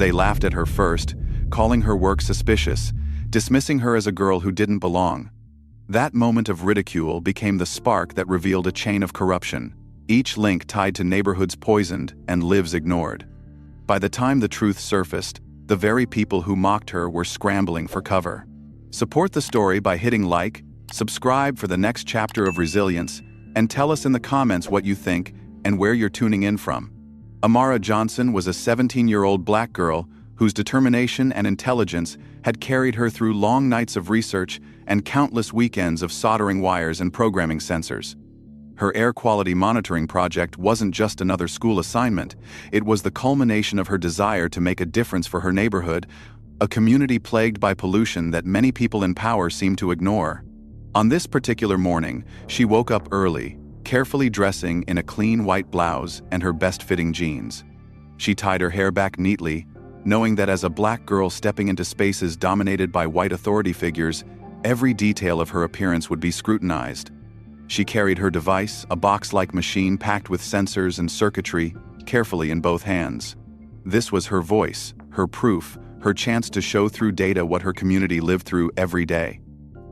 They laughed at her first, calling her work suspicious, dismissing her as a girl who didn't belong. That moment of ridicule became the spark that revealed a chain of corruption, each link tied to neighborhoods poisoned and lives ignored. By the time the truth surfaced, the very people who mocked her were scrambling for cover. Support the story by hitting like, subscribe for the next chapter of resilience, and tell us in the comments what you think and where you're tuning in from. Amara Johnson was a 17-year-old black girl whose determination and intelligence had carried her through long nights of research and countless weekends of soldering wires and programming sensors. Her air quality monitoring project wasn't just another school assignment, it was the culmination of her desire to make a difference for her neighborhood, a community plagued by pollution that many people in power seem to ignore. On this particular morning, she woke up early, carefully dressing in a clean white blouse and her best-fitting jeans. She tied her hair back neatly, knowing that as a black girl stepping into spaces dominated by white authority figures, every detail of her appearance would be scrutinized. She carried her device, a box-like machine packed with sensors and circuitry, carefully in both hands. This was her voice, her proof, her chance to show through data what her community lived through every day.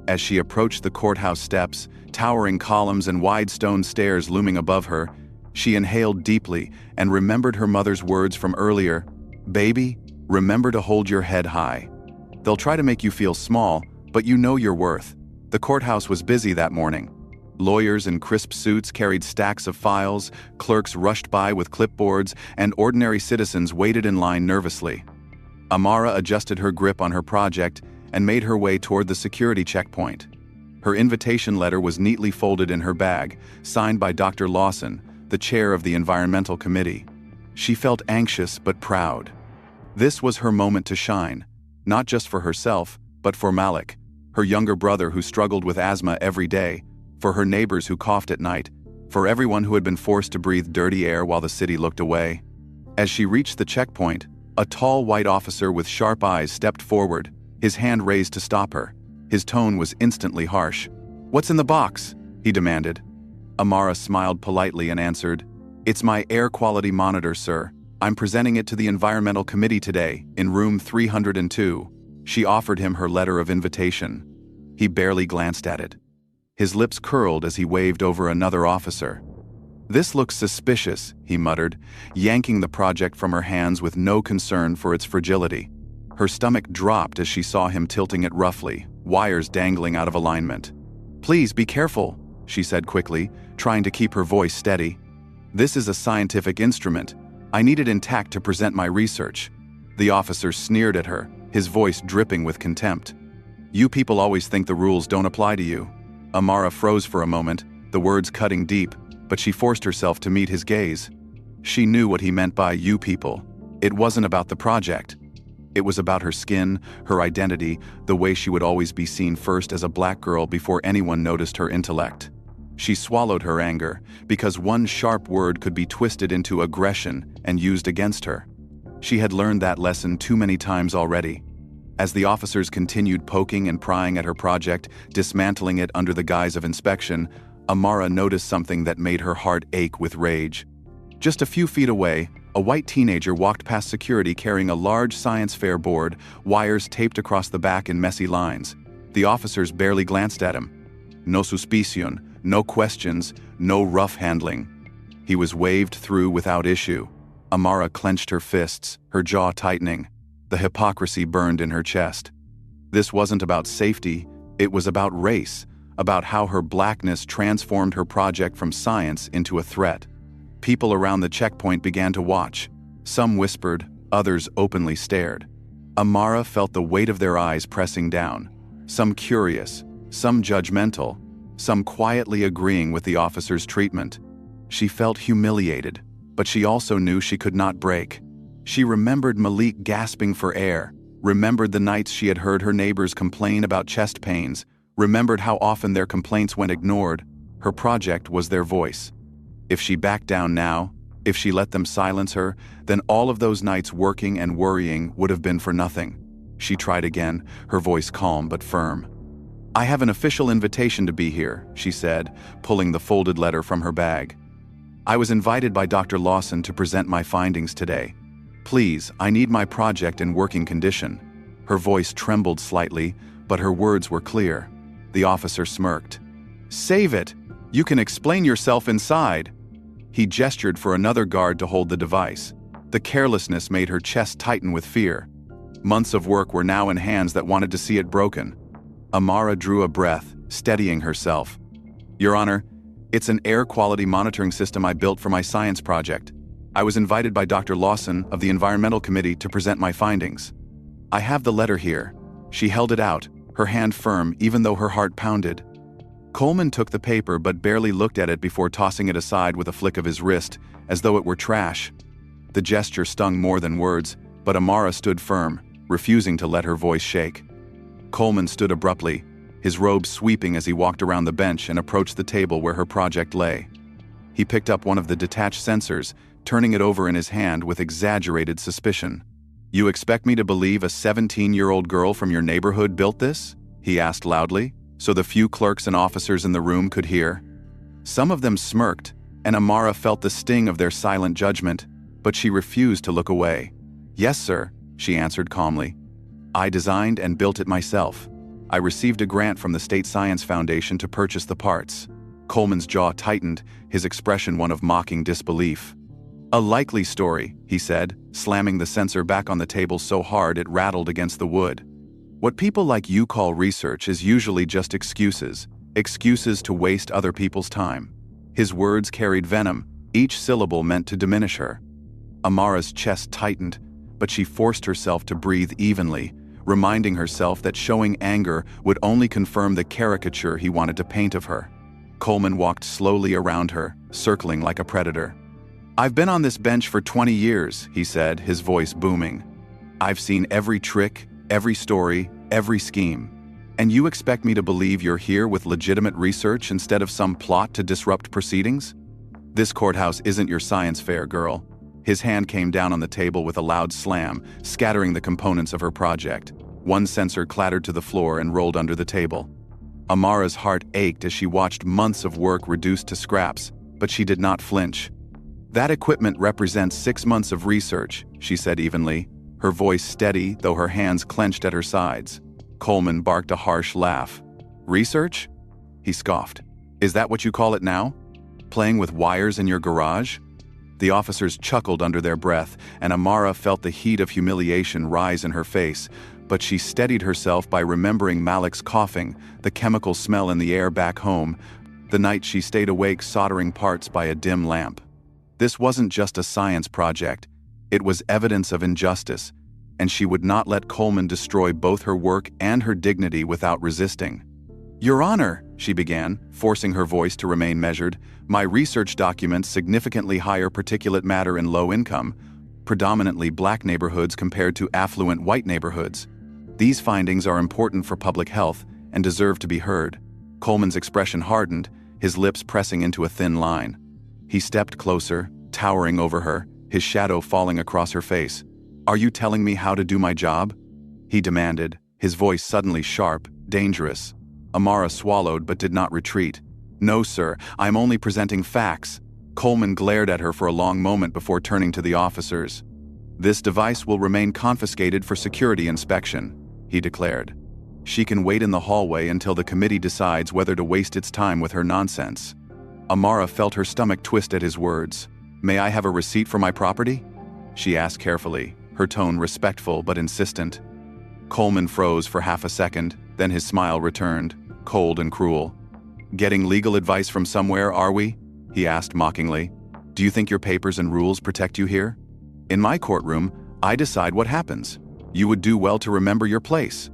As she approached the courthouse steps, towering columns and wide stone stairs looming above her, she inhaled deeply and remembered her mother's words from earlier, "Baby, remember to hold your head high. They'll try to make you feel small, but you know your worth." The courthouse was busy that morning. Lawyers in crisp suits carried stacks of files, clerks rushed by with clipboards, and ordinary citizens waited in line nervously. Amara adjusted her grip on her project and made her way toward the security checkpoint. Her invitation letter was neatly folded in her bag, signed by Dr. Lawson, the chair of the Environmental Committee. She felt anxious but proud. This was her moment to shine, not just for herself, but for Malik, her younger brother who struggled with asthma every day, for her neighbors who coughed at night, for everyone who had been forced to breathe dirty air while the city looked away. As she reached the checkpoint, a tall white officer with sharp eyes stepped forward, his hand raised to stop her. His tone was instantly harsh. "What's in the box?" he demanded. Amara smiled politely and answered, "It's my air quality monitor, sir. I'm presenting it to the Environmental Committee today, in room 302. She offered him her letter of invitation. He barely glanced at it. His lips curled as he waved over another officer. "This looks suspicious," he muttered, yanking the project from her hands with no concern for its fragility. Her stomach dropped as she saw him tilting it roughly, wires dangling out of alignment. "Please be careful," she said quickly, trying to keep her voice steady. "This is a scientific instrument. I need it intact to present my research." The officer sneered at her, his voice dripping with contempt. "You people always think the rules don't apply to you." Amara froze for a moment, the words cutting deep, but she forced herself to meet his gaze. She knew what he meant by "you people." It wasn't about the project. It was about her skin, her identity, the way she would always be seen first as a black girl before anyone noticed her intellect. She swallowed her anger, because one sharp word could be twisted into aggression and used against her. She had learned that lesson too many times already. As the officers continued poking and prying at her project, dismantling it under the guise of inspection, Amara noticed something that made her heart ache with rage. Just a few feet away, a white teenager walked past security carrying a large science fair board, wires taped across the back in messy lines. The officers barely glanced at him. No suspicion, no questions, no rough handling. He was waved through without issue. Amara clenched her fists, her jaw tightening. The hypocrisy burned in her chest. This wasn't about safety, it was about race, about how her blackness transformed her project from science into a threat. People around the checkpoint began to watch. Some whispered, others openly stared. Amara felt the weight of their eyes pressing down. Some curious, some judgmental, some quietly agreeing with the officer's treatment. She felt humiliated, but she also knew she could not break. She remembered Malik gasping for air, remembered the nights she had heard her neighbors complain about chest pains, remembered how often their complaints went ignored. Her project was their voice. If she backed down now, if she let them silence her, then all of those nights working and worrying would have been for nothing. She tried again, her voice calm but firm. "I have an official invitation to be here," she said, pulling the folded letter from her bag. "I was invited by Dr. Lawson to present my findings today. Please, I need my project in working condition." Her voice trembled slightly, but her words were clear. The officer smirked. "Save it! You can explain yourself inside." He gestured for another guard to hold the device. The carelessness made her chest tighten with fear. Months of work were now in hands that wanted to see it broken. Amara drew a breath, steadying herself. "Your Honor, it's an air quality monitoring system I built for my science project. I was invited by Dr. Lawson of the Environmental Committee to present my findings. I have the letter here." She held it out, her hand firm even though her heart pounded. Coleman took the paper but barely looked at it before tossing it aside with a flick of his wrist, as though it were trash. The gesture stung more than words, but Amara stood firm, refusing to let her voice shake. Coleman stood abruptly, his robe sweeping as he walked around the bench and approached the table where her project lay. He picked up one of the detached sensors, turning it over in his hand with exaggerated suspicion. "You expect me to believe a 17-year-old girl from your neighborhood built this?" he asked loudly, so the few clerks and officers in the room could hear. Some of them smirked, and Amara felt the sting of their silent judgment, but she refused to look away. "Yes, sir," she answered calmly. "I designed and built it myself. I received a grant from the State Science Foundation to purchase the parts." Coleman's jaw tightened, his expression one of mocking disbelief. "A likely story," he said, slamming the sensor back on the table so hard it rattled against the wood. "What people like you call research is usually just excuses to waste other people's time." His words carried venom, each syllable meant to diminish her. Amara's chest tightened, but she forced herself to breathe evenly, reminding herself that showing anger would only confirm the caricature he wanted to paint of her. Coleman walked slowly around her, circling like a predator. "I've been on this bench for 20 years, he said, his voice booming. "I've seen every trick, every story, every scheme. And you expect me to believe you're here with legitimate research instead of some plot to disrupt proceedings? This courthouse isn't your science fair, girl." His hand came down on the table with a loud slam, scattering the components of her project. One sensor clattered to the floor and rolled under the table. Amara's heart ached as she watched months of work reduced to scraps, but she did not flinch. "That equipment represents 6 months of research," she said evenly, her voice steady though her hands clenched at her sides. Coleman barked a harsh laugh. "Research?" he scoffed. "Is that what you call it now? Playing with wires in your garage?" The officers chuckled under their breath, and Amara felt the heat of humiliation rise in her face, but she steadied herself by remembering Malik's coughing, the chemical smell in the air back home, the night she stayed awake soldering parts by a dim lamp. This wasn't just a science project, it was evidence of injustice, and she would not let Coleman destroy both her work and her dignity without resisting. "Your Honor," she began, forcing her voice to remain measured, "my research documents significantly higher particulate matter in low-income, predominantly black neighborhoods compared to affluent white neighborhoods. These findings are important for public health and deserve to be heard." Coleman's expression hardened, his lips pressing into a thin line. He stepped closer, towering over her, his shadow falling across her face. "Are you telling me how to do my job?" he demanded, his voice suddenly sharp, dangerous. Amara swallowed but did not retreat. "No, sir, I'm only presenting facts." Coleman glared at her for a long moment before turning to the officers. "This device will remain confiscated for security inspection," he declared. "She can wait in the hallway until the committee decides whether to waste its time with her nonsense." Amara felt her stomach twist at his words. "May I have a receipt for my property?" she asked carefully, her tone respectful but insistent. Coleman froze for half a second, then his smile returned, cold and cruel. "Getting legal advice from somewhere, are we?" he asked mockingly. "Do you think your papers and rules protect you here? In my courtroom, I decide what happens. You would do well to remember your place."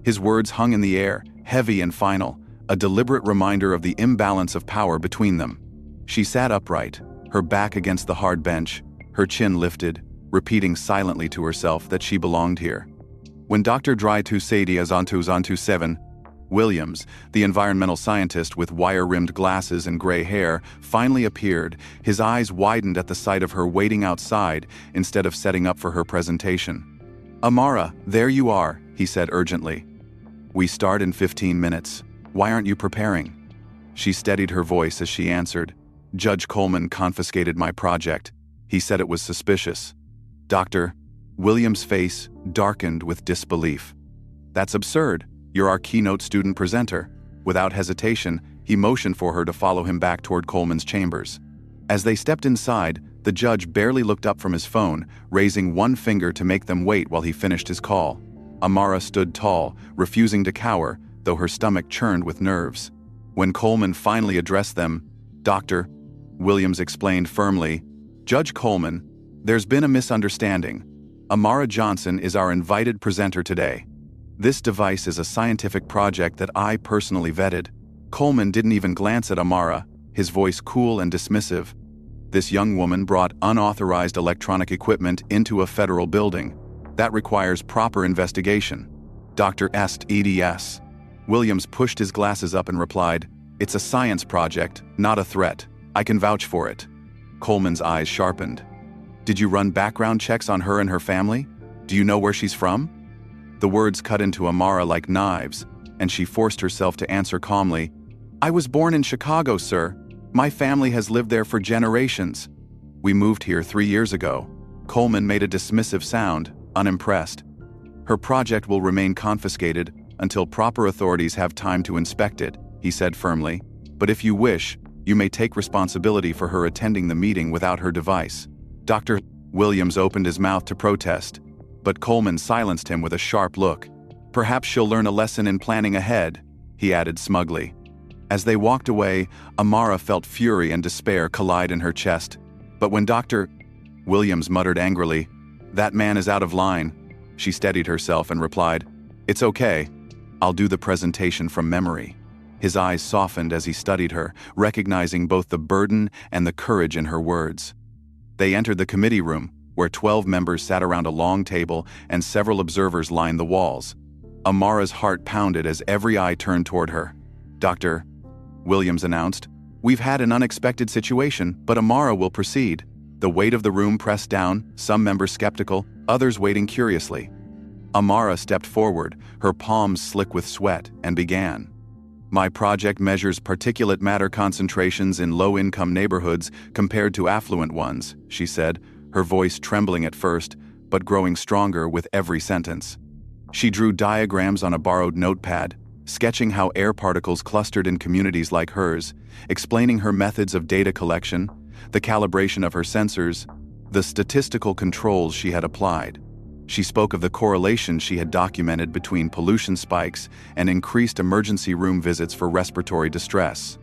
His words hung in the air, heavy and final, a deliberate reminder of the imbalance of power between them. She sat upright, her back against the hard bench, her chin lifted, repeating silently to herself that she belonged here. When Dr. Dry-2-Sadi-Azantu-Zantu-7, Williams, the environmental scientist with wire-rimmed glasses and gray hair, finally appeared, his eyes widened at the sight of her waiting outside instead of setting up for her presentation. "Amara, there you are," he said urgently. "We start in 15 minutes. Why aren't you preparing?" She steadied her voice as she answered. "Judge Coleman confiscated my project. He said it was suspicious." Doctor, William's face darkened with disbelief. That's absurd. You're our keynote student presenter. Without hesitation, he motioned for her to follow him back toward Coleman's chambers. As they stepped inside, the judge barely looked up from his phone, raising one finger to make them wait while he finished his call. Amara stood tall, refusing to cower, though her stomach churned with nerves. When Coleman finally addressed them, "Doctor," Williams explained firmly, "Judge Coleman, there's been a misunderstanding. Amara Johnson is our invited presenter today. This device is a scientific project that I personally vetted." Coleman didn't even glance at Amara, his voice cool and dismissive. "This young woman brought unauthorized electronic equipment into a federal building. That requires proper investigation. Dr. EDS. Williams pushed his glasses up and replied, "It's a science project, not a threat. I can vouch for it." Coleman's eyes sharpened. "Did you run background checks on her and her family? Do you know where she's from?" The words cut into Amara like knives, and she forced herself to answer calmly, "I was born in Chicago, sir. My family has lived there for generations. We moved here 3 years ago." Coleman made a dismissive sound, unimpressed. "Her project will remain confiscated until proper authorities have time to inspect it," he said firmly. "But if you wish, you may take responsibility for her attending the meeting without her device." Dr. Williams opened his mouth to protest, but Coleman silenced him with a sharp look. "Perhaps she'll learn a lesson in planning ahead," he added smugly. As they walked away, Amara felt fury and despair collide in her chest. But when Dr. Williams muttered angrily, "That man is out of line," she steadied herself and replied, "It's okay. I'll do the presentation from memory." His eyes softened as he studied her, recognizing both the burden and the courage in her words. They entered the committee room, where 12 members sat around a long table and several observers lined the walls. Amara's heart pounded as every eye turned toward her. "Dr. Williams announced, "We've had an unexpected situation, but Amara will proceed." The weight of the room pressed down, some members skeptical, others waiting curiously. Amara stepped forward, her palms slick with sweat, and began. "My project measures particulate matter concentrations in low-income neighborhoods compared to affluent ones," she said, her voice trembling at first, but growing stronger with every sentence. She drew diagrams on a borrowed notepad, sketching how air particles clustered in communities like hers, explaining her methods of data collection, the calibration of her sensors, the statistical controls she had applied. She spoke of the correlation she had documented between pollution spikes and increased emergency room visits for respiratory distress.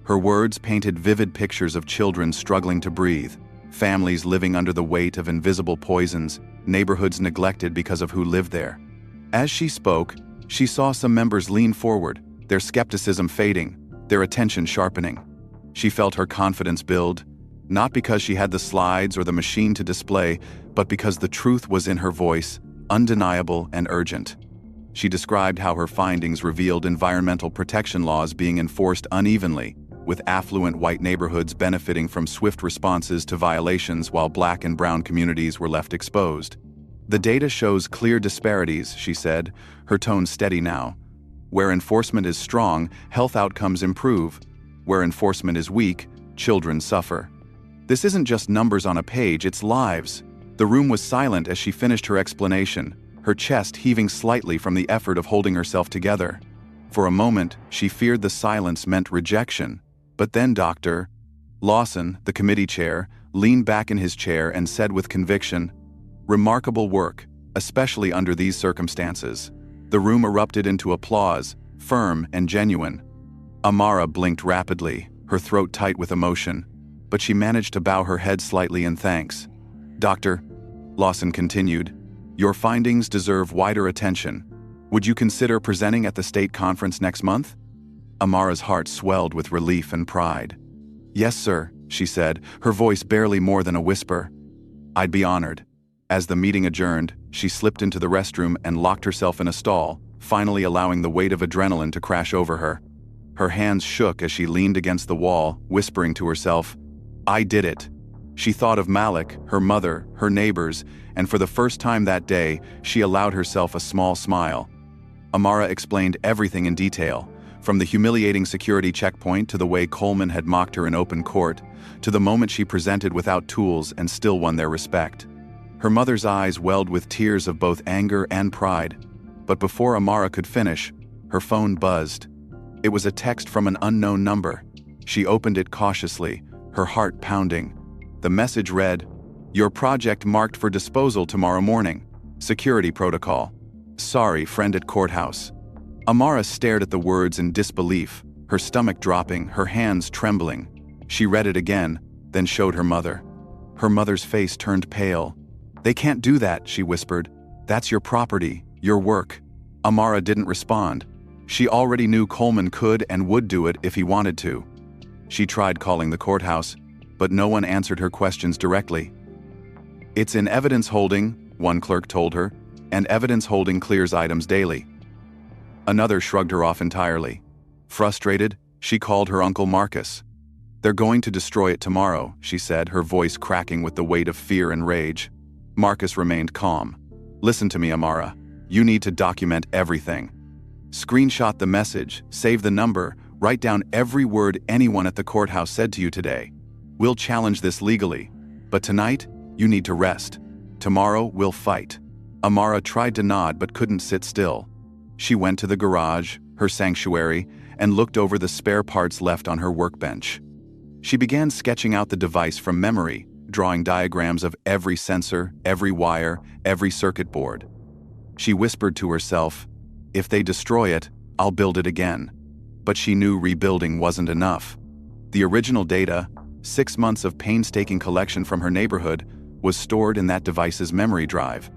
Her words painted vivid pictures of children struggling to breathe, families living under the weight of invisible poisons, neighborhoods neglected because of who lived there. As she spoke, she saw some members lean forward, their skepticism fading, their attention sharpening. She felt her confidence build, not because she had the slides or the machine to display, but because the truth was in her voice, undeniable and urgent. She described how her findings revealed environmental protection laws being enforced unevenly, with affluent white neighborhoods benefiting from swift responses to violations while Black and brown communities were left exposed. "The data shows clear disparities," she said, her tone steady now. "Where enforcement is strong, health outcomes improve. Where enforcement is weak, children suffer. This isn't just numbers on a page, it's lives." The room was silent as she finished her explanation, her chest heaving slightly from the effort of holding herself together. For a moment, she feared the silence meant rejection. But then Dr. Lawson, the committee chair, leaned back in his chair and said with conviction, "Remarkable work, especially under these circumstances." The room erupted into applause, firm and genuine. Amara blinked rapidly, her throat tight with emotion, but she managed to bow her head slightly in thanks. "Dr. Lawson continued, "Your findings deserve wider attention. Would you consider presenting at the state conference next month?" Amara's heart swelled with relief and pride. "Yes, sir," she said, her voice barely more than a whisper. "I'd be honored." As the meeting adjourned, she slipped into the restroom and locked herself in a stall, finally allowing the weight of adrenaline to crash over her. Her hands shook as she leaned against the wall, whispering to herself, "I did it." She thought of Malik, her mother, her neighbors, and for the first time that day, she allowed herself a small smile. Amara explained everything in detail, from the humiliating security checkpoint to the way Coleman had mocked her in open court, to the moment she presented without tools and still won their respect. Her mother's eyes welled with tears of both anger and pride. But before Amara could finish, her phone buzzed. It was a text from an unknown number. She opened it cautiously, her heart pounding. The message read, "Your project marked for disposal tomorrow morning. Security protocol. Sorry, friend at courthouse." Amara stared at the words in disbelief, her stomach dropping, her hands trembling. She read it again, then showed her mother. Her mother's face turned pale. "They can't do that," she whispered. "That's your property, your work." Amara didn't respond. She already knew Coleman could and would do it if he wanted to. She tried calling the courthouse, but no one answered her questions directly. "It's in evidence holding," one clerk told her, "and evidence holding clears items daily." Another shrugged her off entirely. Frustrated, she called her uncle Marcus. "They're going to destroy it tomorrow," she said, her voice cracking with the weight of fear and rage. Marcus remained calm. "Listen to me, Amara. You need to document everything. Screenshot the message, save the number, write down every word anyone at the courthouse said to you today. We'll challenge this legally, but tonight, you need to rest. Tomorrow, we'll fight." Amara tried to nod but couldn't sit still. She went to the garage, her sanctuary, and looked over the spare parts left on her workbench. She began sketching out the device from memory, drawing diagrams of every sensor, every wire, every circuit board. She whispered to herself, "If they destroy it, I'll build it again." But she knew rebuilding wasn't enough. The original data, 6 months of painstaking collection from her neighborhood, was stored in that device's memory drive.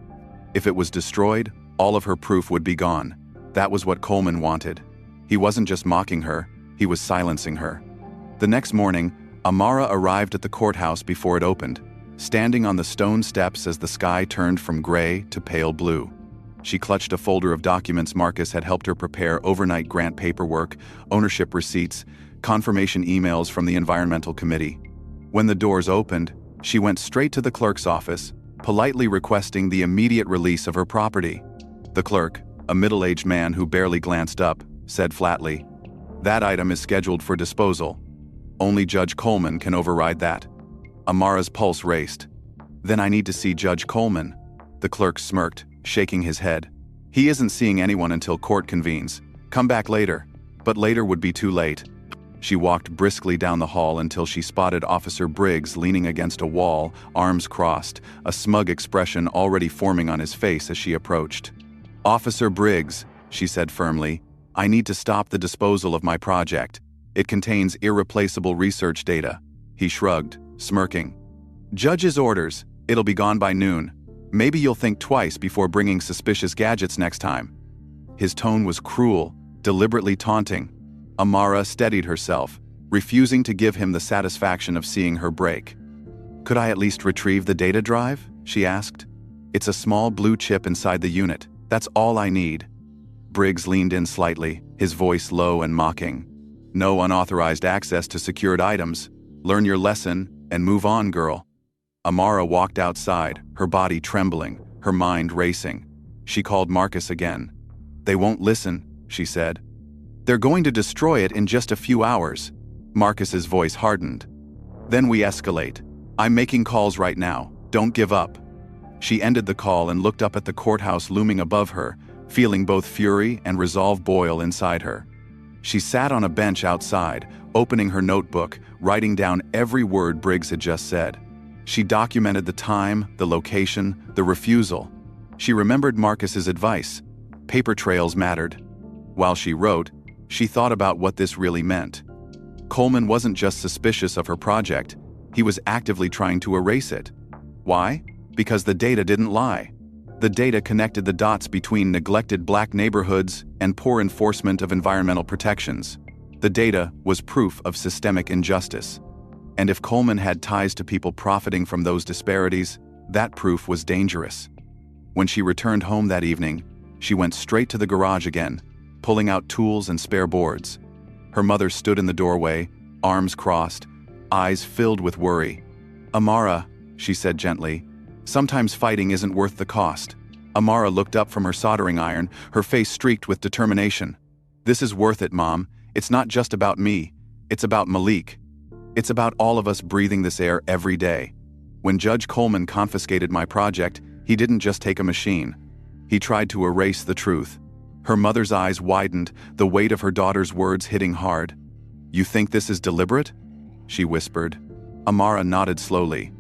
If it was destroyed, all of her proof would be gone. That was what Coleman wanted. He wasn't just mocking her, he was silencing her. The next morning, Amara arrived at the courthouse before it opened, standing on the stone steps as the sky turned from gray to pale blue. She clutched a folder of documents Marcus had helped her prepare: overnight grant paperwork, ownership receipts, confirmation emails from the Environmental Committee. When the doors opened, she went straight to the clerk's office, politely requesting the immediate release of her property. The clerk, a middle-aged man who barely glanced up, said flatly, "That item is scheduled for disposal. Only Judge Coleman can override that." Amara's pulse raced. "Then I need to see Judge Coleman." The clerk smirked, shaking his head. "He isn't seeing anyone until court convenes. Come back later." But later would be too late. She walked briskly down the hall until she spotted Officer Briggs leaning against a wall, arms crossed, a smug expression already forming on his face as she approached. "Officer Briggs," she said firmly, "I need to stop the disposal of my project. It contains irreplaceable research data." He shrugged, smirking. "Judge's orders. It'll be gone by noon. Maybe you'll think twice before bringing suspicious gadgets next time." His tone was cruel, deliberately taunting. Amara steadied herself, refusing to give him the satisfaction of seeing her break. "Could I at least retrieve the data drive?" she asked. "It's a small blue chip inside the unit. That's all I need." Briggs leaned in slightly, his voice low and mocking. "No unauthorized access to secured items. Learn your lesson and move on, girl." Amara walked outside, her body trembling, her mind racing. She called Marcus again. "They won't listen," she said. "They're going to destroy it in just a few hours." Marcus's voice hardened. "Then we escalate. I'm making calls right now. Don't give up." She ended the call and looked up at the courthouse looming above her, feeling both fury and resolve boil inside her. She sat on a bench outside, opening her notebook, writing down every word Briggs had just said. She documented the time, the location, the refusal. She remembered Marcus's advice. Paper trails mattered. While she wrote, she thought about what this really meant. Coleman wasn't just suspicious of her project, he was actively trying to erase it. Why? Because the data didn't lie. The data connected the dots between neglected black neighborhoods and poor enforcement of environmental protections. The data was proof of systemic injustice. And if Coleman had ties to people profiting from those disparities, that proof was dangerous. When she returned home that evening, she went straight to the garage again, pulling out tools and spare boards. Her mother stood in the doorway, arms crossed, eyes filled with worry. "Amara," she said gently, "sometimes fighting isn't worth the cost." Amara looked up from her soldering iron, her face streaked with determination. "This is worth it, Mom. It's not just about me. It's about Malik. It's about all of us breathing this air every day." When Judge Coleman confiscated my project, he didn't just take a machine. He tried to erase the truth. Her mother's eyes widened, the weight of her daughter's words hitting hard. "You think this is deliberate?" she whispered. Amara nodded slowly.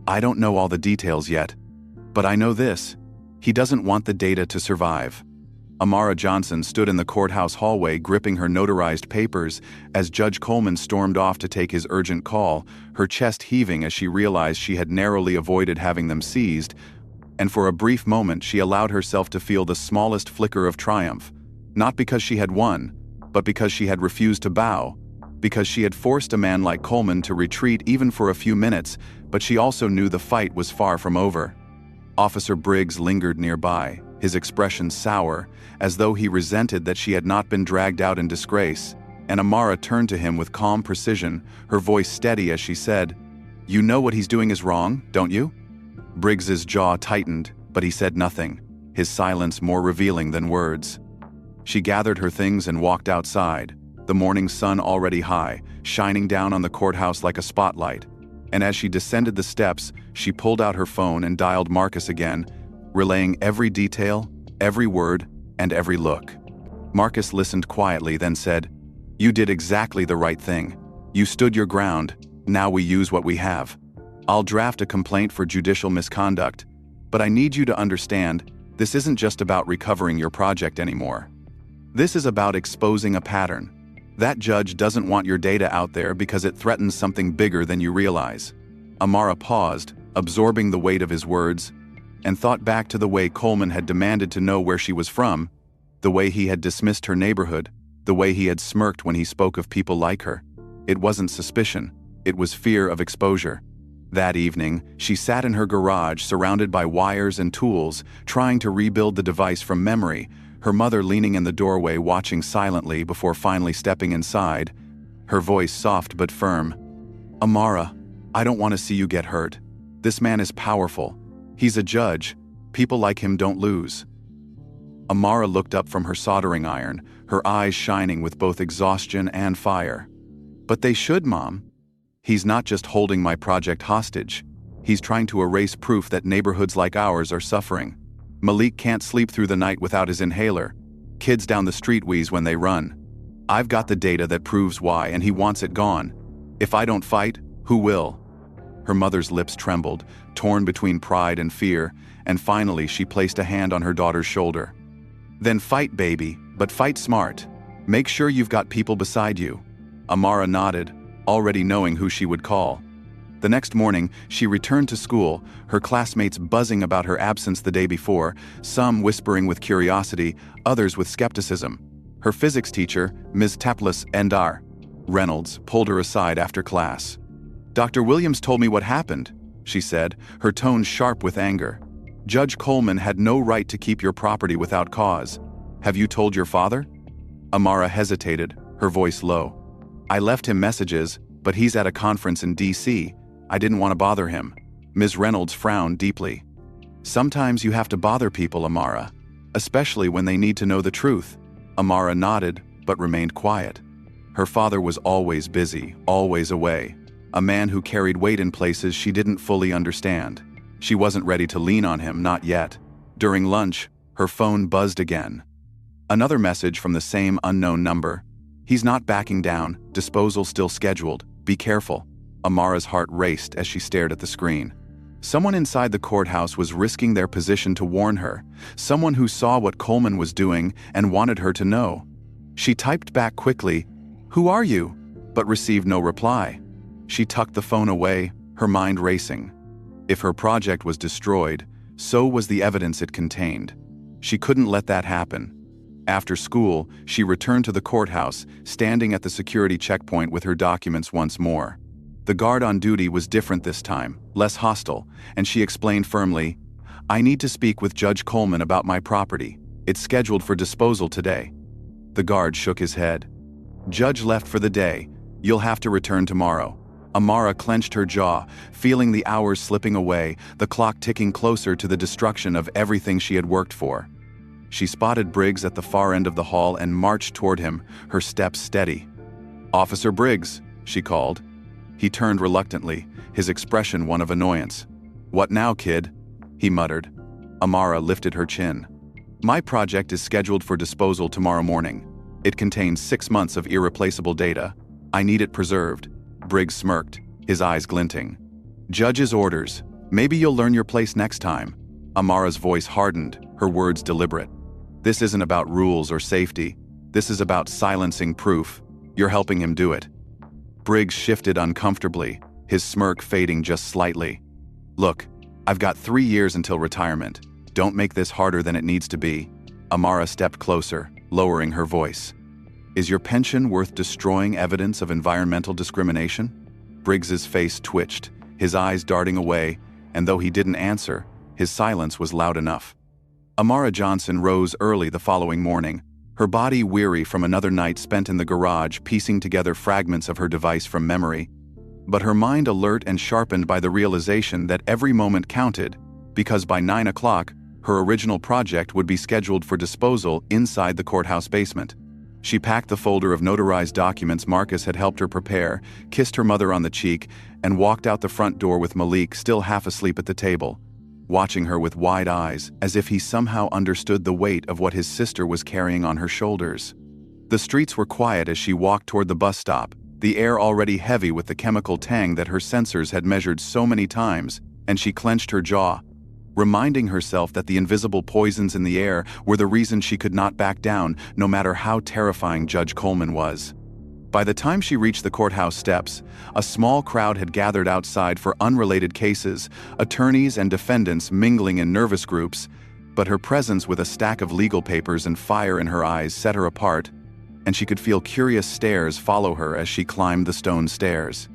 "I don't know all the details yet, but I know this. He doesn't want the data to survive." Amara Johnson stood in the courthouse hallway gripping her notarized papers as Judge Coleman stormed off to take his urgent call, her chest heaving as she realized she had narrowly avoided having them seized, and for a brief moment she allowed herself to feel the smallest flicker of triumph, not because she had won, but because she had refused to bow, because she had forced a man like Coleman to retreat even for a few minutes, but she also knew the fight was far from over. Officer Briggs lingered nearby, his expression sour, as though he resented that she had not been dragged out in disgrace, and Amara turned to him with calm precision, her voice steady as she said, "You know what he's doing is wrong, don't you?" Briggs's jaw tightened, but he said nothing, his silence more revealing than words. She gathered her things and walked outside, the morning sun already high, shining down on the courthouse like a spotlight, and as she descended the steps, she pulled out her phone and dialed Marcus again, relaying every detail, every word, and every look. Marcus listened quietly, then said, "You did exactly the right thing. You stood your ground. Now we use what we have. I'll draft a complaint for judicial misconduct, but I need you to understand, this isn't just about recovering your project anymore. This is about exposing a pattern. That judge doesn't want your data out there because it threatens something bigger than you realize." Amara paused, absorbing the weight of his words, and thought back to the way Coleman had demanded to know where she was from, the way he had dismissed her neighborhood, the way he had smirked when he spoke of people like her. It wasn't suspicion, it was fear of exposure. That evening, she sat in her garage surrounded by wires and tools, trying to rebuild the device from memory, her mother leaning in the doorway watching silently before finally stepping inside, her voice soft but firm. "Amara, I don't want to see you get hurt. This man is powerful. He's a judge. People like him don't lose." Amara looked up from her soldering iron, her eyes shining with both exhaustion and fire. "But they should, Mom. He's not just holding my project hostage. He's trying to erase proof that neighborhoods like ours are suffering. Malik can't sleep through the night without his inhaler. Kids down the street wheeze when they run. I've got the data that proves why, and he wants it gone. If I don't fight, who will?" Her mother's lips trembled, torn between pride and fear, and finally she placed a hand on her daughter's shoulder. "Then fight, baby, but fight smart. Make sure you've got people beside you." Amara nodded, already knowing who she would call. The next morning, she returned to school, her classmates buzzing about her absence the day before, some whispering with curiosity, others with skepticism. Her physics teacher, Ms. Taplas Endar Reynolds, pulled her aside after class. "Dr. Williams told me what happened," she said, her tone sharp with anger. "Judge Coleman had no right to keep your property without cause. Have you told your father?" Amara hesitated, her voice low. "I left him messages, but he's at a conference in D.C. I didn't want to bother him." Ms. Reynolds frowned deeply. "Sometimes you have to bother people, Amara, especially when they need to know the truth." Amara nodded, but remained quiet. Her father was always busy, always away. A man who carried weight in places she didn't fully understand. She wasn't ready to lean on him, not yet. During lunch, her phone buzzed again. Another message from the same unknown number. "He's not backing down, disposal still scheduled, be careful." Amara's heart raced as she stared at the screen. Someone inside the courthouse was risking their position to warn her, someone who saw what Coleman was doing and wanted her to know. She typed back quickly, "Who are you?" but received no reply. She tucked the phone away, her mind racing. If her project was destroyed, so was the evidence it contained. She couldn't let that happen. After school, she returned to the courthouse, standing at the security checkpoint with her documents once more. The guard on duty was different this time, less hostile, and she explained firmly, "I need to speak with Judge Coleman about my property. It's scheduled for disposal today." The guard shook his head. "Judge left for the day. You'll have to return tomorrow." Amara clenched her jaw, feeling the hours slipping away, the clock ticking closer to the destruction of everything she had worked for. She spotted Briggs at the far end of the hall and marched toward him, her steps steady. "Officer Briggs," she called. He turned reluctantly, his expression one of annoyance. "What now, kid?" he muttered. Amara lifted her chin. "My project is scheduled for disposal tomorrow morning. It contains 6 months of irreplaceable data. I need it preserved." Briggs smirked, his eyes glinting. "Judge's orders. Maybe you'll learn your place next time." Amara's voice hardened, her words deliberate. "This isn't about rules or safety. This is about silencing proof. You're helping him do it." Briggs shifted uncomfortably, his smirk fading just slightly. "Look, I've got 3 years until retirement. Don't make this harder than it needs to be." Amara stepped closer, lowering her voice. "Is your pension worth destroying evidence of environmental discrimination?" Briggs's face twitched, his eyes darting away, and though he didn't answer, his silence was loud enough. Amara Johnson rose early the following morning, her body weary from another night spent in the garage piecing together fragments of her device from memory, but her mind alert and sharpened by the realization that every moment counted, because by 9 o'clock, her original project would be scheduled for disposal inside the courthouse basement. She packed the folder of notarized documents Marcus had helped her prepare, kissed her mother on the cheek, and walked out the front door with Malik still half asleep at the table, watching her with wide eyes as if he somehow understood the weight of what his sister was carrying on her shoulders. The streets were quiet as she walked toward the bus stop, the air already heavy with the chemical tang that her sensors had measured so many times, and she clenched her jaw, reminding herself that the invisible poisons in the air were the reason she could not back down, no matter how terrifying Judge Coleman was. By the time she reached the courthouse steps, a small crowd had gathered outside for unrelated cases, attorneys and defendants mingling in nervous groups, but her presence with a stack of legal papers and fire in her eyes set her apart, and she could feel curious stares follow her as she climbed the stone stairs.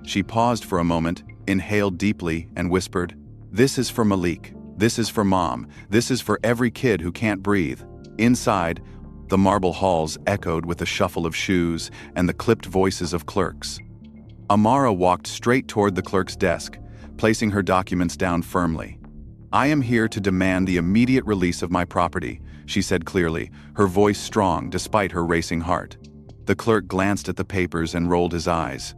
She paused for a moment, inhaled deeply, and whispered, "This is for Malik. This is for Mom. This is for every kid who can't breathe." Inside, the marble halls echoed with the shuffle of shoes and the clipped voices of clerks. Amara walked straight toward the clerk's desk, placing her documents down firmly. "I am here to demand the immediate release of my property," she said clearly, her voice strong despite her racing heart. The clerk glanced at the papers and rolled his eyes.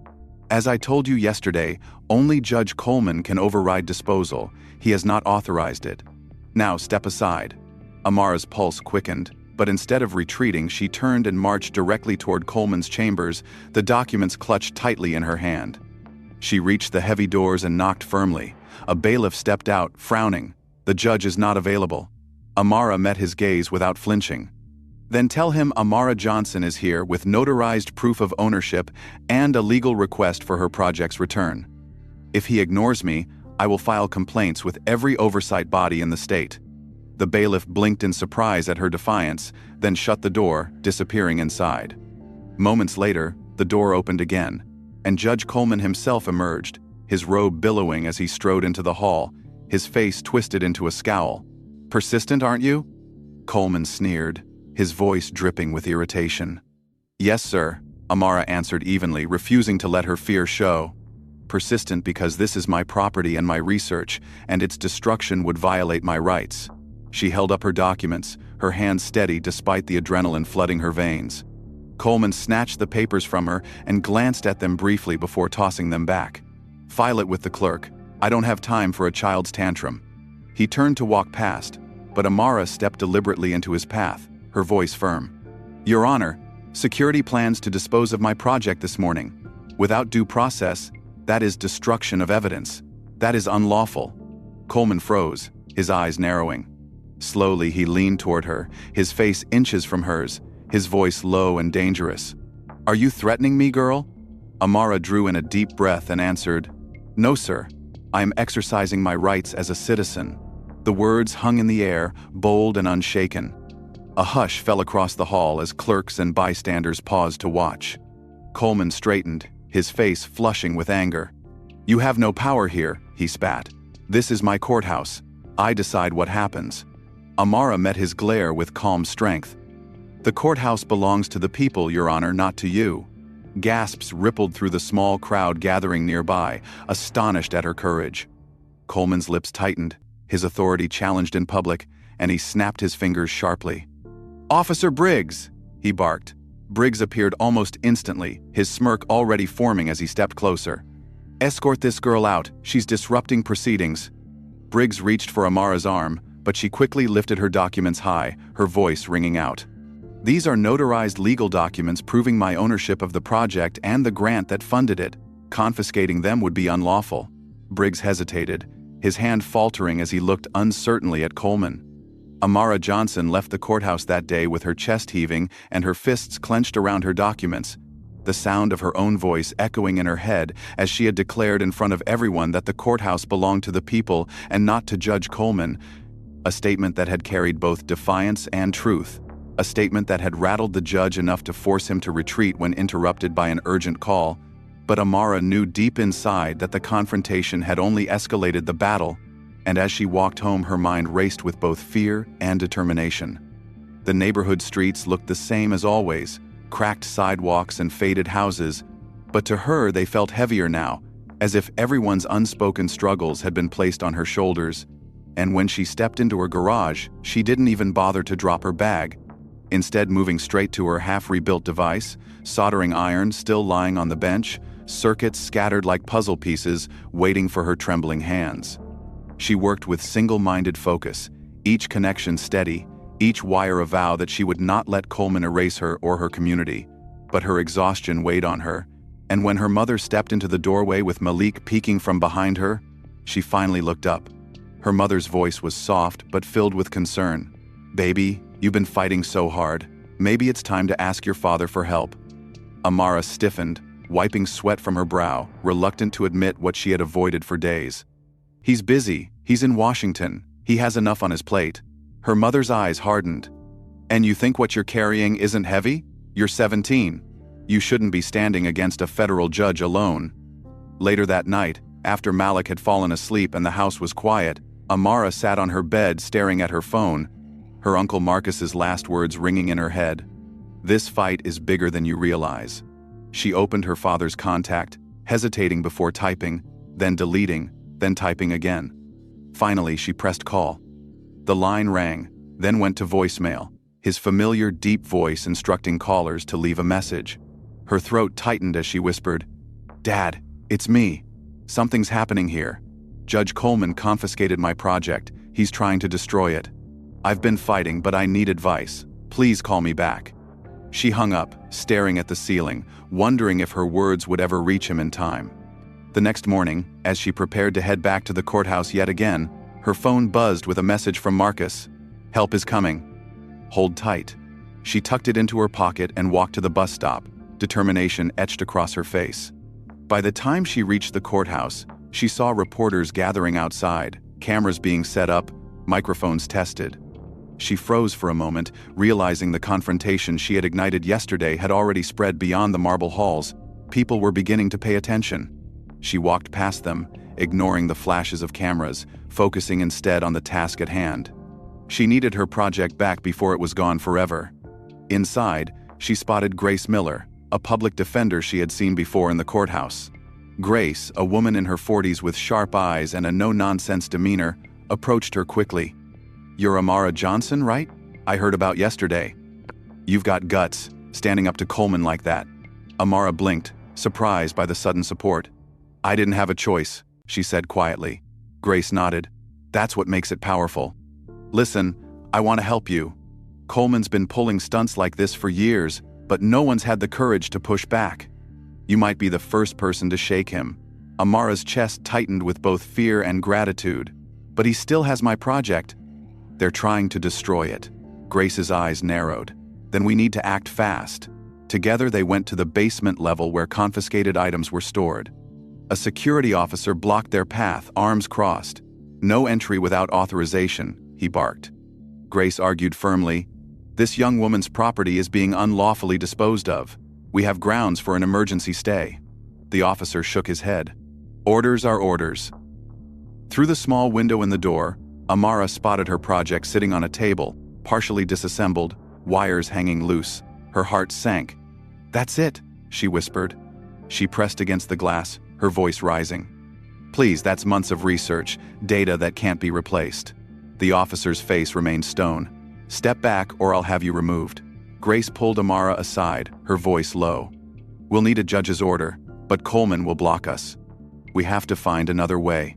"As I told you yesterday, only Judge Coleman can override disposal. He has not authorized it. Now step aside." Amara's pulse quickened, but instead of retreating, she turned and marched directly toward Coleman's chambers, the documents clutched tightly in her hand. She reached the heavy doors and knocked firmly. A bailiff stepped out, frowning. "The judge is not available." Amara met his gaze without flinching. "Then tell him Amara Johnson is here with notarized proof of ownership and a legal request for her project's return. If he ignores me, I will file complaints with every oversight body in the state." The bailiff blinked in surprise at her defiance, then shut the door, disappearing inside. Moments later, the door opened again, and Judge Coleman himself emerged, his robe billowing as he strode into the hall, his face twisted into a scowl. "Persistent, aren't you?" Coleman sneered, his voice dripping with irritation. "Yes, sir," Amara answered evenly, refusing to let her fear show. "Persistent because this is my property and my research, and its destruction would violate my rights." She held up her documents, her hands steady despite the adrenaline flooding her veins. Coleman snatched the papers from her and glanced at them briefly before tossing them back. "File it with the clerk. I don't have time for a child's tantrum." He turned to walk past, but Amara stepped deliberately into his path, her voice firm. "Your Honor, security plans to dispose of my project this morning. Without due process, that is destruction of evidence. That is unlawful." Coleman froze, his eyes narrowing. Slowly, he leaned toward her, his face inches from hers, his voice low and dangerous. "Are you threatening me, girl?" Amara drew in a deep breath and answered, "No, sir. I am exercising my rights as a citizen." The words hung in the air, bold and unshaken. A hush fell across the hall as clerks and bystanders paused to watch. Coleman straightened, his face flushing with anger. "You have no power here," he spat. "This is my courthouse. I decide what happens." Amara met his glare with calm strength. "The courthouse belongs to the people, Your Honor, not to you." Gasps rippled through the small crowd gathering nearby, astonished at her courage. Coleman's lips tightened, his authority challenged in public, and he snapped his fingers sharply. "Officer Briggs!" he barked. Briggs appeared almost instantly, his smirk already forming as he stepped closer. "Escort this girl out. She's disrupting proceedings." Briggs reached for Amara's arm, but she quickly lifted her documents high, her voice ringing out. "These are notarized legal documents proving my ownership of the project and the grant that funded it. Confiscating them would be unlawful." Briggs hesitated, his hand faltering as he looked uncertainly at Coleman. Amara Johnson left the courthouse that day with her chest heaving and her fists clenched around her documents, the sound of her own voice echoing in her head as she had declared in front of everyone that the courthouse belonged to the people and not to Judge Coleman, a statement that had carried both defiance and truth, a statement that had rattled the judge enough to force him to retreat when interrupted by an urgent call. But Amara knew deep inside that the confrontation had only escalated the battle, and as she walked home her mind raced with both fear and determination. The neighborhood streets looked the same as always, cracked sidewalks and faded houses, but to her they felt heavier now, as if everyone's unspoken struggles had been placed on her shoulders. And when she stepped into her garage, she didn't even bother to drop her bag, instead moving straight to her half-rebuilt device, soldering iron still lying on the bench, circuits scattered like puzzle pieces, waiting for her trembling hands. She worked with single-minded focus, each connection steady, each wire a vow that she would not let Coleman erase her or her community. But her exhaustion weighed on her, and when her mother stepped into the doorway with Malik peeking from behind her, she finally looked up. Her mother's voice was soft but filled with concern. "Baby, you've been fighting so hard. Maybe it's time to ask your father for help." Amara stiffened, wiping sweat from her brow, reluctant to admit what she had avoided for days. "He's busy. He's in Washington. He has enough on his plate." Her mother's eyes hardened. "And you think what you're carrying isn't heavy? You're 17. You shouldn't be standing against a federal judge alone." Later that night, after Malik had fallen asleep and the house was quiet, Amara sat on her bed staring at her phone, her Uncle Marcus's last words ringing in her head. "This fight is bigger than you realize." She opened her father's contact, hesitating before typing, then deleting, then typing again. Finally, she pressed call. The line rang, then went to voicemail, his familiar deep voice instructing callers to leave a message. Her throat tightened as she whispered, "Dad, it's me. Something's happening here. Judge Coleman confiscated my project. He's trying to destroy it. I've been fighting, but I need advice. Please call me back." She hung up, staring at the ceiling, wondering if her words would ever reach him in time. The next morning, as she prepared to head back to the courthouse yet again, her phone buzzed with a message from Marcus. "Help is coming. Hold tight." She tucked it into her pocket and walked to the bus stop, determination etched across her face. By the time she reached the courthouse, she saw reporters gathering outside, cameras being set up, microphones tested. She froze for a moment, realizing the confrontation she had ignited yesterday had already spread beyond the marble halls. People were beginning to pay attention. She walked past them, ignoring the flashes of cameras, focusing instead on the task at hand. She needed her project back before it was gone forever. Inside, she spotted Grace Miller, a public defender she had seen before in the courthouse. Grace, a woman in her 40s with sharp eyes and a no-nonsense demeanor, approached her quickly. "You're Amara Johnson, right? I heard about yesterday. You've got guts, standing up to Coleman like that." Amara blinked, surprised by the sudden support. "I didn't have a choice," she said quietly. Grace nodded. "That's what makes it powerful. Listen, I want to help you. Coleman's been pulling stunts like this for years, but no one's had the courage to push back. You might be the first person to shake him." Amara's chest tightened with both fear and gratitude. "But he still has my project." "They're trying to destroy it." Grace's eyes narrowed. "Then we need to act fast." Together they went to the basement level where confiscated items were stored. A security officer blocked their path, arms crossed. "No entry without authorization," he barked. Grace argued firmly, "This young woman's property is being unlawfully disposed of. We have grounds for an emergency stay." The officer shook his head. "Orders are orders." Through the small window in the door, Amara spotted her project sitting on a table, partially disassembled, wires hanging loose. Her heart sank. "That's it," she whispered. She pressed against the glass, her voice rising. "Please, that's months of research, data that can't be replaced." The officer's face remained stone. "Step back or I'll have you removed." Grace pulled Amara aside, her voice low. "We'll need a judge's order, but Coleman will block us. We have to find another way."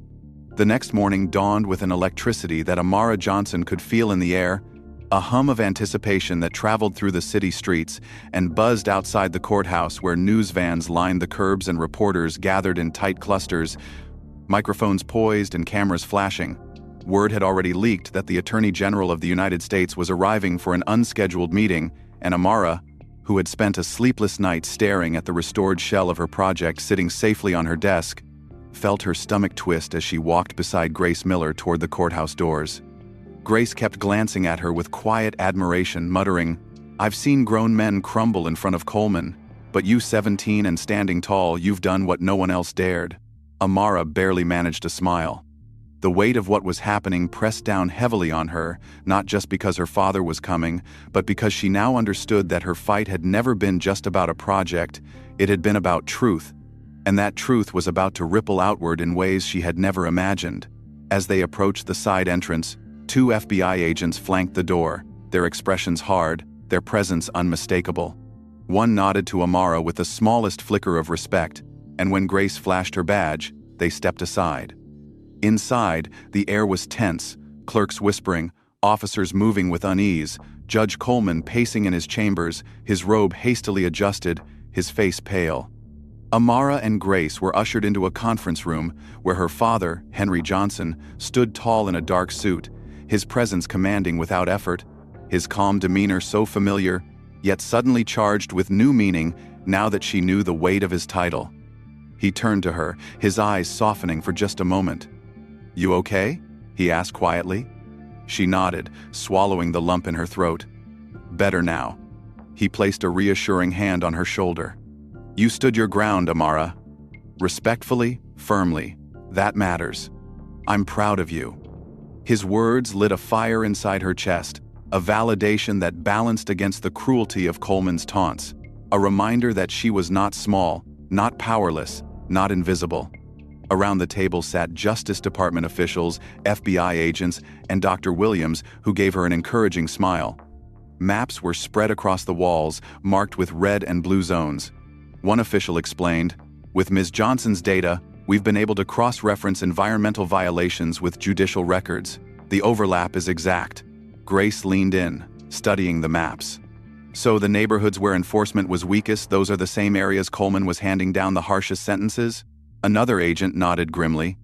The next morning dawned with an electricity that Amara Johnson could feel in the air, a hum of anticipation that traveled through the city streets and buzzed outside the courthouse where news vans lined the curbs and reporters gathered in tight clusters, microphones poised and cameras flashing. Word had already leaked that the Attorney General of the United States was arriving for an unscheduled meeting, and Amara, who had spent a sleepless night staring at the restored shell of her project sitting safely on her desk, felt her stomach twist as she walked beside Grace Miller toward the courthouse doors. Grace kept glancing at her with quiet admiration, muttering, "I've seen grown men crumble in front of Coleman, but you 17 and standing tall, you've done what no one else dared." Amara barely managed a smile. The weight of what was happening pressed down heavily on her, not just because her father was coming, but because she now understood that her fight had never been just about a project, it had been about truth, and that truth was about to ripple outward in ways she had never imagined. As they approached the side entrance, 2 FBI agents flanked the door, their expressions hard, their presence unmistakable. One nodded to Amara with the smallest flicker of respect, and when Grace flashed her badge, they stepped aside. Inside, the air was tense, clerks whispering, officers moving with unease, Judge Coleman pacing in his chambers, his robe hastily adjusted, his face pale. Amara and Grace were ushered into a conference room where her father, Henry Johnson, stood tall in a dark suit, his presence commanding without effort, his calm demeanor so familiar, yet suddenly charged with new meaning now that she knew the weight of his title. He turned to her, his eyes softening for just a moment. "You okay?" he asked quietly. She nodded, swallowing the lump in her throat. "Better now." He placed a reassuring hand on her shoulder. "You stood your ground, Amara. Respectfully, firmly. That matters. I'm proud of you." His words lit a fire inside her chest, a validation that balanced against the cruelty of Coleman's taunts, a reminder that she was not small, not powerless, not invisible. Around the table sat Justice Department officials, FBI agents, and Dr. Williams, who gave her an encouraging smile. Maps were spread across the walls, marked with red and blue zones. One official explained, "With Ms. Johnson's data, we've been able to cross-reference environmental violations with judicial records. The overlap is exact." Grace leaned in, studying the maps. "So the neighborhoods where enforcement was weakest, those are the same areas Coleman was handing down the harshest sentences?" Another agent nodded grimly.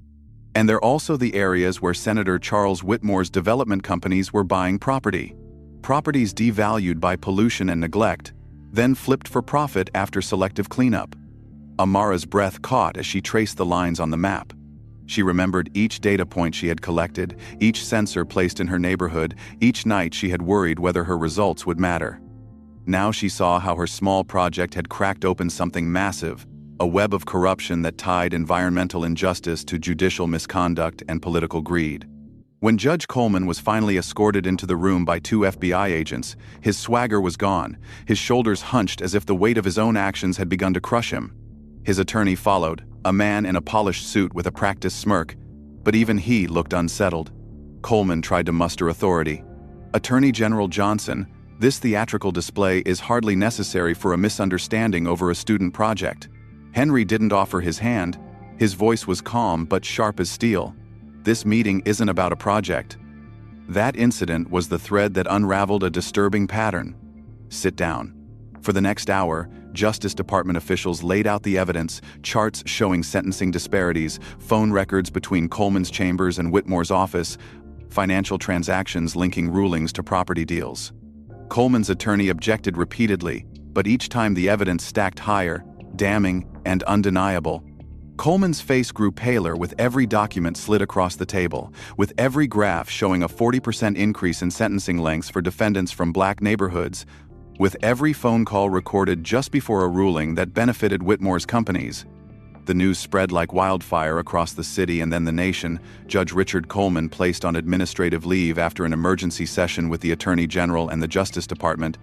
"And they're also the areas where Senator Charles Whitmore's development companies were buying property. Properties devalued by pollution and neglect, then flipped for profit after selective cleanup." Amara's breath caught as she traced the lines on the map. She remembered each data point she had collected, each sensor placed in her neighborhood, each night she had worried whether her results would matter. Now she saw how her small project had cracked open something massive, a web of corruption that tied environmental injustice to judicial misconduct and political greed. When Judge Coleman was finally escorted into the room by 2 FBI agents, his swagger was gone, his shoulders hunched as if the weight of his own actions had begun to crush him. His attorney followed, a man in a polished suit with a practiced smirk, but even he looked unsettled. Coleman tried to muster authority. "Attorney General Johnson, this theatrical display is hardly necessary for a misunderstanding over a student project." Henry didn't offer his hand. His voice was calm but sharp as steel. "This meeting isn't about a project." That incident was the thread that unraveled a disturbing pattern. "Sit down." For the next hour, Justice Department officials laid out the evidence, charts showing sentencing disparities, phone records between Coleman's chambers and Whitmore's office, financial transactions linking rulings to property deals. Coleman's attorney objected repeatedly, but each time the evidence stacked higher, damning and undeniable. Coleman's face grew paler with every document slid across the table, with every graph showing a 40% increase in sentencing lengths for defendants from black neighborhoods, with every phone call recorded just before a ruling that benefited Whitmore's companies. The news spread like wildfire across the city and then the nation. Judge Richard Coleman placed on administrative leave after an emergency session with the Attorney General and the Justice Department.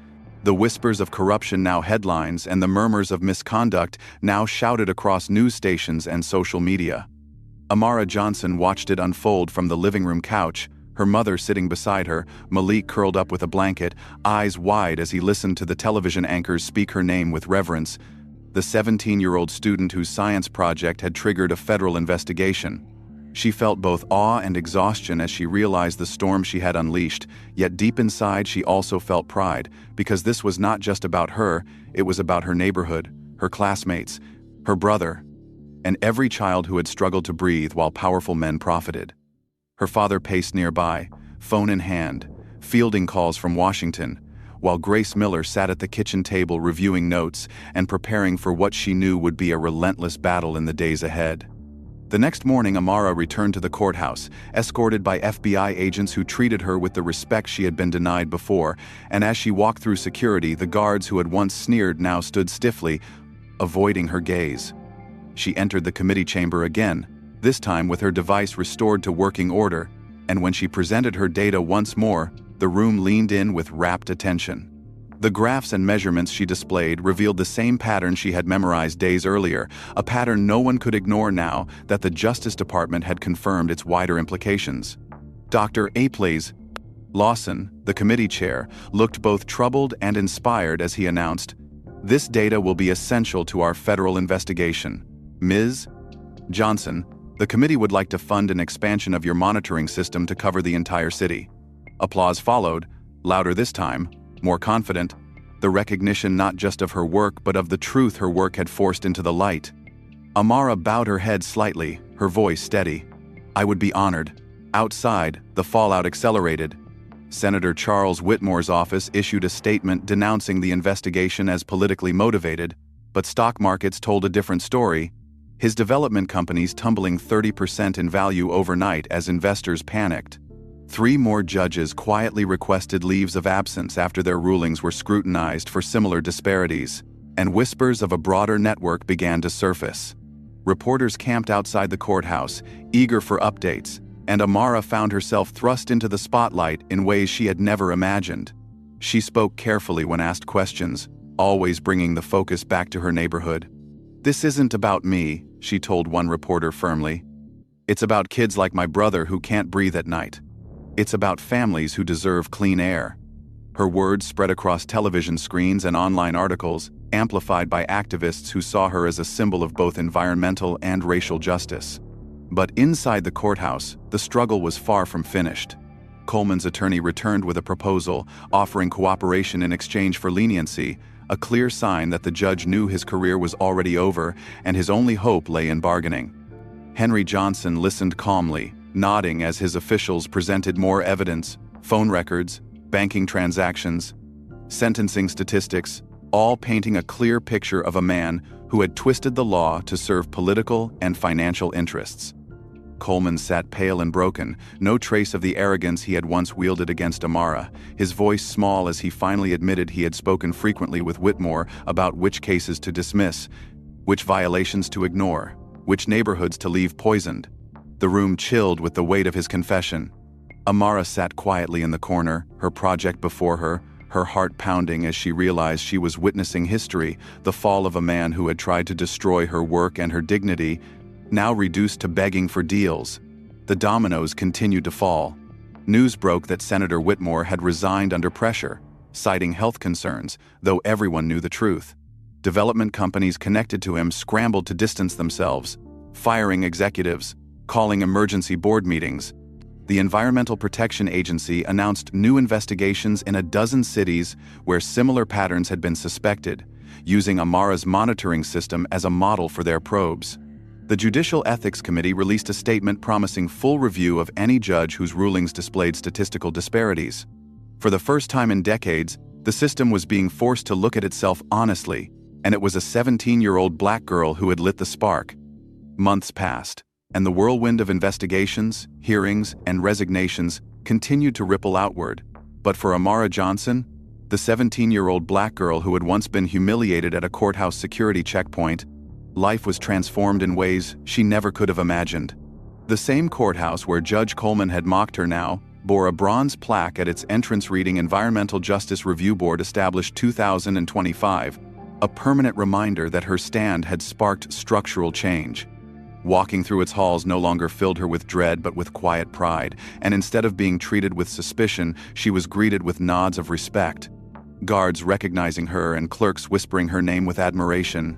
The whispers of corruption now headlines and the murmurs of misconduct now shouted across news stations and social media. Amara Johnson watched it unfold from the living room couch, her mother sitting beside her, Malik curled up with a blanket, eyes wide as he listened to the television anchors speak her name with reverence. The 17-year-old student whose science project had triggered a federal investigation. She felt both awe and exhaustion as she realized the storm she had unleashed, yet deep inside she also felt pride, because this was not just about her, it was about her neighborhood, her classmates, her brother, and every child who had struggled to breathe while powerful men profited. Her father paced nearby, phone in hand, fielding calls from Washington, while Grace Miller sat at the kitchen table reviewing notes and preparing for what she knew would be a relentless battle in the days ahead. The next morning, Amara returned to the courthouse, escorted by FBI agents who treated her with the respect she had been denied before, and as she walked through security, the guards who had once sneered now stood stiffly, avoiding her gaze. She entered the committee chamber again, this time with her device restored to working order, and when she presented her data once more, the room leaned in with rapt attention. The graphs and measurements she displayed revealed the same pattern she had memorized days earlier, a pattern no one could ignore now that the Justice Department had confirmed its wider implications. Dr. Apley's Lawson, the committee chair, looked both troubled and inspired as he announced, "This data will be essential to our federal investigation. Ms. Johnson, the committee would like to fund an expansion of your monitoring system to cover the entire city." Applause followed, louder this time, more confident, the recognition not just of her work but of the truth her work had forced into the light. Amara bowed her head slightly, her voice steady. "I would be honored." Outside, the fallout accelerated. Senator Charles Whitmore's office issued a statement denouncing the investigation as politically motivated, but stock markets told a different story, his development companies tumbling 30% in value overnight as investors panicked. 3 more judges quietly requested leaves of absence after their rulings were scrutinized for similar disparities, and whispers of a broader network began to surface. Reporters camped outside the courthouse, eager for updates, and Amara found herself thrust into the spotlight in ways she had never imagined. She spoke carefully when asked questions, always bringing the focus back to her neighborhood. "This isn't about me," she told one reporter firmly. "It's about kids like my brother who can't breathe at night. It's about families who deserve clean air." Her words spread across television screens and online articles, amplified by activists who saw her as a symbol of both environmental and racial justice. But inside the courthouse, the struggle was far from finished. Coleman's attorney returned with a proposal, offering cooperation in exchange for leniency, a clear sign that the judge knew his career was already over and his only hope lay in bargaining. Henry Johnson listened calmly, nodding as his officials presented more evidence, phone records, banking transactions, sentencing statistics, all painting a clear picture of a man who had twisted the law to serve political and financial interests. Coleman sat pale and broken, no trace of the arrogance he had once wielded against Amara, his voice small as he finally admitted he had spoken frequently with Whitmore about which cases to dismiss, which violations to ignore, which neighborhoods to leave poisoned. The room chilled with the weight of his confession. Amara sat quietly in the corner, her project before her, her heart pounding as she realized she was witnessing history, the fall of a man who had tried to destroy her work and her dignity, now reduced to begging for deals. The dominoes continued to fall. News broke that Senator Whitmore had resigned under pressure, citing health concerns, though everyone knew the truth. Development companies connected to him scrambled to distance themselves, firing executives, calling emergency board meetings. The Environmental Protection Agency announced new investigations in a dozen cities where similar patterns had been suspected, using Amara's monitoring system as a model for their probes. The Judicial Ethics Committee released a statement promising full review of any judge whose rulings displayed statistical disparities. For the first time in decades, the system was being forced to look at itself honestly, and it was a 17-year-old black girl who had lit the spark. Months passed, and the whirlwind of investigations, hearings, and resignations continued to ripple outward. But for Amara Johnson, the 17-year-old black girl who had once been humiliated at a courthouse security checkpoint, life was transformed in ways she never could have imagined. The same courthouse where Judge Coleman had mocked her now bore a bronze plaque at its entrance reading Environmental Justice Review Board established 2025, a permanent reminder that her stand had sparked structural change. Walking through its halls no longer filled her with dread but with quiet pride, and instead of being treated with suspicion, she was greeted with nods of respect. Guards recognizing her and clerks whispering her name with admiration.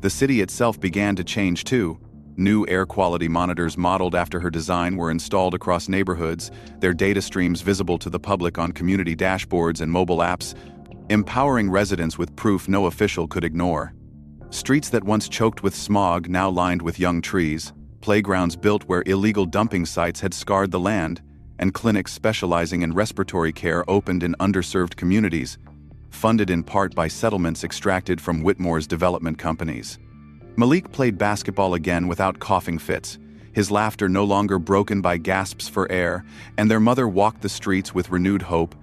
The city itself began to change too. New air quality monitors modeled after her design were installed across neighborhoods, their data streams visible to the public on community dashboards and mobile apps, empowering residents with proof no official could ignore. Streets that once choked with smog now lined with young trees, playgrounds built where illegal dumping sites had scarred the land, and clinics specializing in respiratory care opened in underserved communities, funded in part by settlements extracted from Whitmore's development companies. Malik played basketball again without coughing fits, his laughter no longer broken by gasps for air, and their mother walked the streets with renewed hope,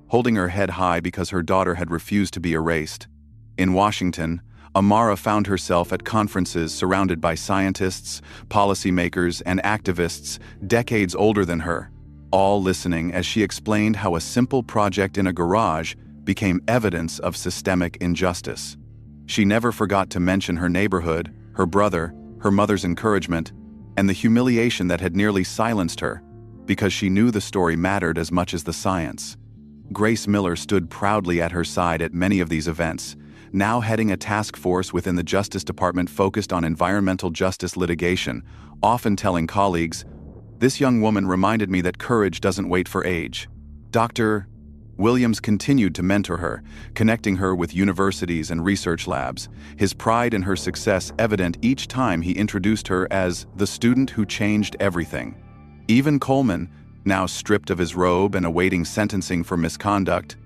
holding her head high because her daughter had refused to be erased. In Washington, Amara found herself at conferences surrounded by scientists, policymakers, and activists decades older than her, all listening as she explained how a simple project in a garage became evidence of systemic injustice. She never forgot to mention her neighborhood, her brother, her mother's encouragement, and the humiliation that had nearly silenced her, because she knew the story mattered as much as the science. Grace Miller stood proudly at her side at many of these events, now heading a task force within the Justice Department focused on environmental justice litigation, often telling colleagues, "This young woman reminded me that courage doesn't wait for age." Dr. Williams continued to mentor her, connecting her with universities and research labs, his pride in her success evident each time he introduced her as the student who changed everything. Even Coleman, now stripped of his robe and awaiting sentencing for misconduct,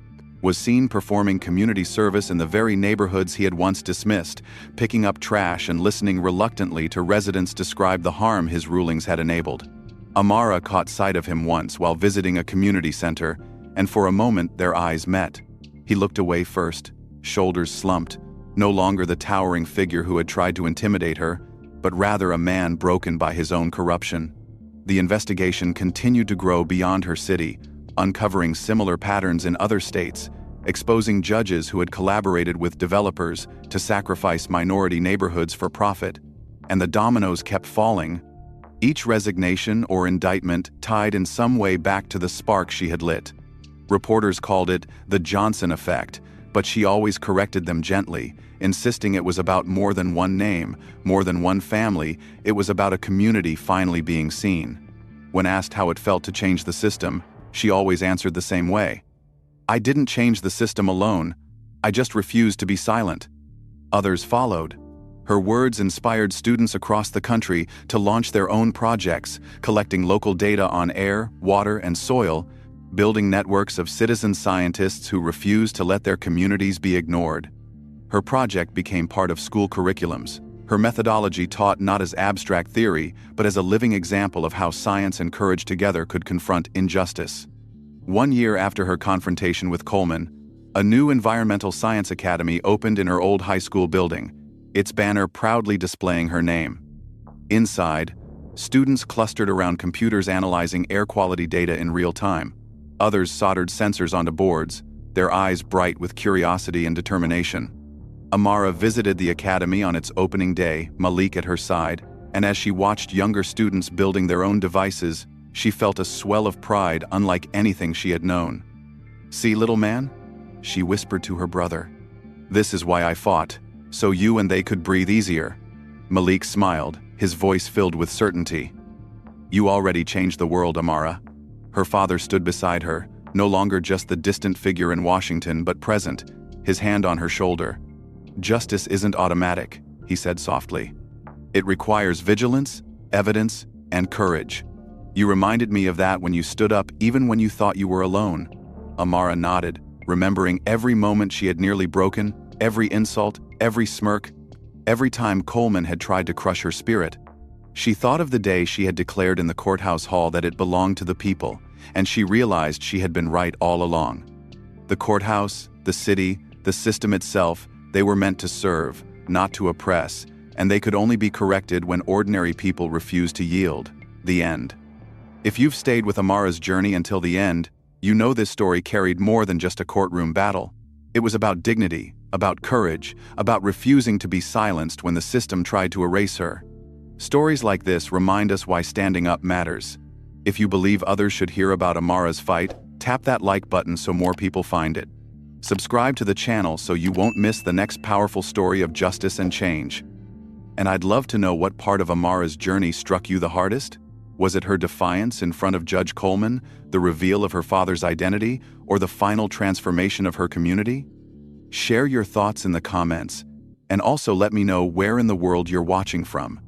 was seen performing community service in the very neighborhoods he had once dismissed, picking up trash and listening reluctantly to residents describe the harm his rulings had enabled. Amara caught sight of him once while visiting a community center, and for a moment their eyes met. He looked away first, shoulders slumped, no longer the towering figure who had tried to intimidate her, but rather a man broken by his own corruption. The investigation continued to grow beyond her city, uncovering similar patterns in other states, exposing judges who had collaborated with developers to sacrifice minority neighborhoods for profit, and the dominoes kept falling, each resignation or indictment tied in some way back to the spark she had lit. Reporters called it the Johnson effect, but she always corrected them gently, insisting it was about more than one name, more than one family, it was about a community finally being seen. When asked how it felt to change the system, she always answered the same way. "I didn't change the system alone. I just refused to be silent." Others followed. Her words inspired students across the country to launch their own projects, collecting local data on air, water, and soil, building networks of citizen scientists who refused to let their communities be ignored. Her project became part of school curriculums, her methodology taught not as abstract theory, but as a living example of how science and courage together could confront injustice. 1 year after her confrontation with Coleman, a new environmental science academy opened in her old high school building, its banner proudly displaying her name. Inside, students clustered around computers analyzing air quality data in real time. Others soldered sensors onto boards, their eyes bright with curiosity and determination. Amara visited the academy on its opening day, Malik at her side, and as she watched younger students building their own devices, she felt a swell of pride unlike anything she had known. "See, little man?" she whispered to her brother. "This is why I fought, so you and they could breathe easier." Malik smiled, his voice filled with certainty. "You already changed the world, Amara." Her father stood beside her, no longer just the distant figure in Washington but present, his hand on her shoulder. "Justice isn't automatic," he said softly. "It requires vigilance, evidence, and courage. You reminded me of that when you stood up even when you thought you were alone." Amara nodded, remembering every moment she had nearly broken, every insult, every smirk, every time Coleman had tried to crush her spirit. She thought of the day she had declared in the courthouse hall that it belonged to the people, and she realized she had been right all along. The courthouse, the city, the system itself, they were meant to serve, not to oppress, and they could only be corrected when ordinary people refused to yield. The end. If you've stayed with Amara's journey until the end, you know this story carried more than just a courtroom battle. It was about dignity, about courage, about refusing to be silenced when the system tried to erase her. Stories like this remind us why standing up matters. If you believe others should hear about Amara's fight, tap that like button so more people find it. Subscribe to the channel so you won't miss the next powerful story of justice and change. And I'd love to know what part of Amara's journey struck you the hardest? Was it her defiance in front of Judge Coleman, the reveal of her father's identity, or the final transformation of her community? Share your thoughts in the comments, and also let me know where in the world you're watching from.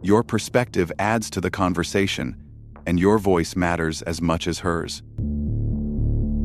Your perspective adds to the conversation, and your voice matters as much as hers.